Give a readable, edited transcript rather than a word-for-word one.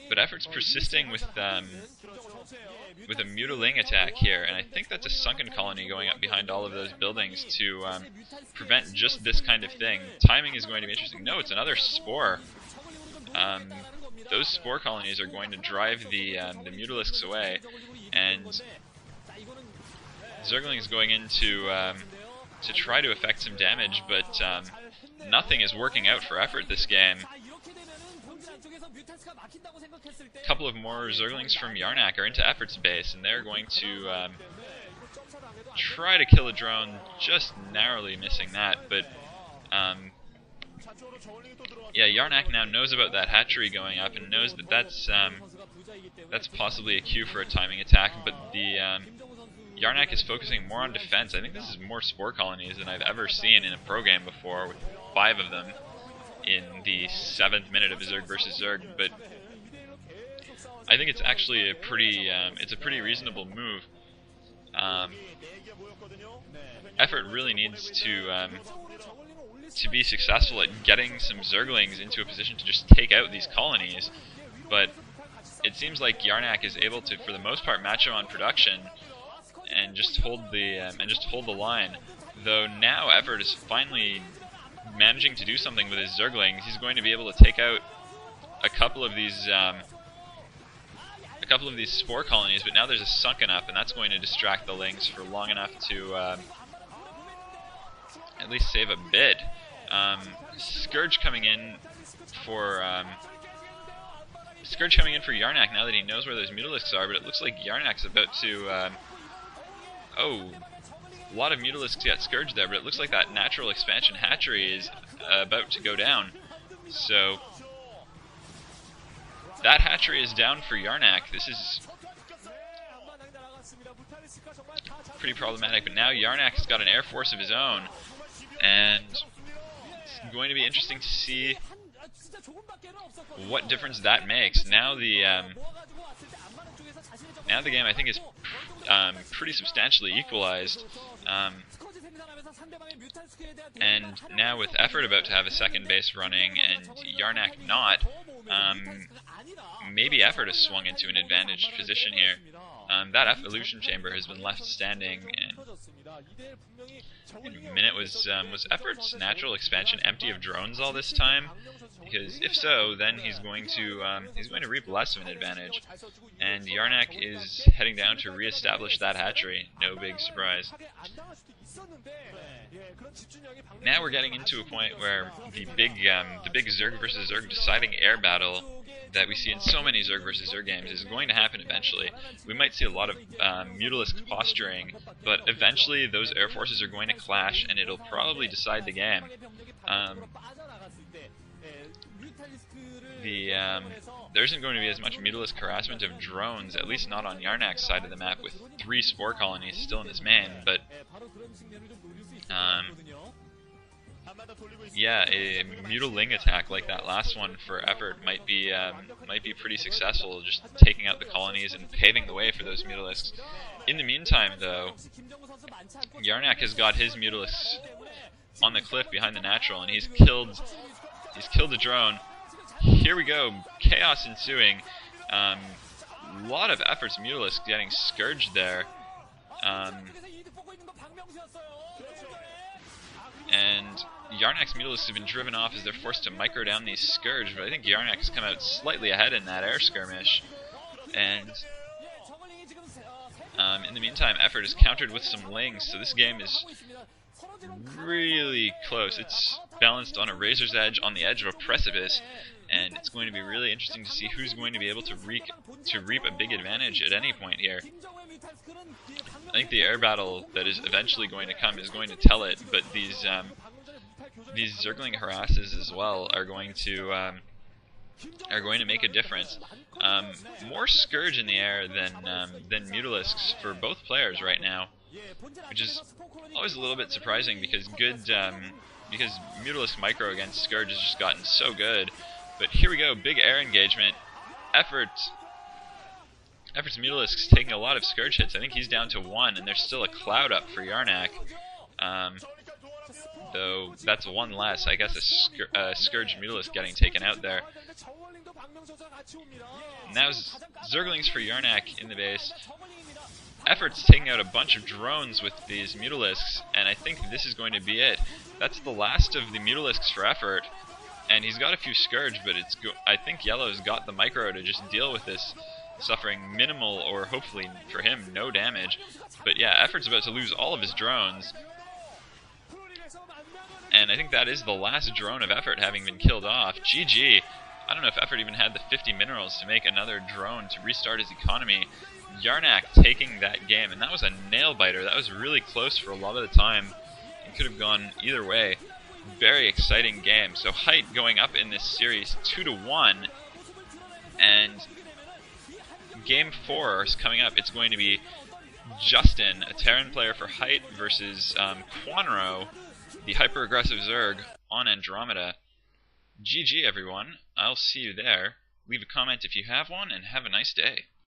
But Effort's persisting with a Mutiling attack here, and I think that's a sunken colony going up behind all of those buildings to prevent just this kind of thing. Timing is going to be interesting. No, it's another Spore. Those Spore colonies are going to drive the Mutalisks away, and Zergling is going in to try to effect some damage, but nothing is working out for Effort this game. A couple of more Zerglings from Yarnak are into Effort's base, and they're going to try to kill a drone, just narrowly missing that, but yeah, Yarnak now knows about that hatchery going up and knows that that's possibly a cue for a timing attack, but the Yarnak is focusing more on defense. I think this is more Spore colonies than I've ever seen in a pro game before, with 5 of them in the 7th minute of Zerg versus Zerg, but I think it's actually a pretty reasonable move. Effort really needs to be successful at getting some Zerglings into a position to just take out these colonies, but it seems like Yarnak is able to, for the most part, match him on production and just hold the line. Though now Effort is finally managing to do something with his Zerglings. He's going to be able to take out a couple of these Spore colonies, but now there's a sunken up, and that's going to distract the Lings for long enough to at least save a bit. Scourge coming in for Yarnak now that he knows where those Mutalisks are, but it looks like Yarnak's about to oh, a lot of Mutalisks got Scourge there, but it looks like that natural expansion hatchery is about to go down. So that hatchery is down for Yarnak. This is pretty problematic, but now Yarnak has got an air force of his own, and it's going to be interesting to see what difference that makes. Now the game, I think, is pretty substantially equalized, and now with Effort about to have a second base running and Yarnak not, maybe Effort has swung into an advantaged position here. That evolution chamber has been left standing, and in a minute was Effort's natural expansion empty of drones all this time? Because if so, then he's going to reap less of an advantage, and Yarnak is heading down to reestablish that hatchery. No big surprise. Now we're getting into a point where the big Zerg versus Zerg deciding air battle that we see in so many Zerg versus Zerg games is going to happen eventually. We might see a lot of Mutalisk posturing, but eventually those air forces are going to clash, and it'll probably decide the game. There isn't going to be as much Mutalisk harassment of drones, at least not on Yarnak's side of the map, with 3 Spore colonies still in his main, but yeah, a Mutiling attack like that last one for Effort might be pretty successful, just taking out the colonies and paving the way for those Mutalisks. In the meantime, though, Yarnak has got his Mutalisks on the cliff behind the natural, and he's killed a drone. Here we go, chaos ensuing. Lot of Effort's Mutalisks getting scourged there. And Yarnak's Mutalisks have been driven off as they're forced to micro down these Scourge, but I think Yarnak has come out slightly ahead in that air skirmish. And in the meantime, Effort is countered with some Lings, so this game is really close. It's balanced on a razor's edge, on the edge of a precipice, and it's going to be really interesting to see who's going to be able to reap a big advantage at any point here. I think the air battle that is eventually going to come is going to tell it, but these Zergling harasses as well are going to make a difference. More Scourge in the air than Mutalisks for both players right now, which is always a little bit surprising because Mutalisk micro against Scourge has just gotten so good. But here we go, big air engagement. Effort's Mutalisk's taking a lot of Scourge hits. I think he's down to 1, and there's still a cloud up for Yarnak. though that's one less. I guess a Scourge Mutalisk getting taken out there. Now Zerglings for Yarnak in the base. Effort's taking out a bunch of drones with these Mutalisks, and I think this is going to be it. That's the last of the Mutalisks for Effort, and he's got a few Scourge, but I think YellOw's got the micro to just deal with this, suffering minimal, or hopefully for him, no damage. But yeah, Effort's about to lose all of his drones, and I think that is the last drone of Effort having been killed off. GG. I don't know if Effort even had the 50 minerals to make another drone to restart his economy. Yarnak taking that game, and that was a nail-biter. That was really close for a lot of the time. It could have gone either way. Very exciting game. So Hite going up in this series 2-1, and game 4 is coming up. It's going to be Justin, a Terran player for Hite, versus Quanro, the hyper-aggressive Zerg, on Andromeda. GG, everyone. I'll see you there. Leave a comment if you have one, and have a nice day.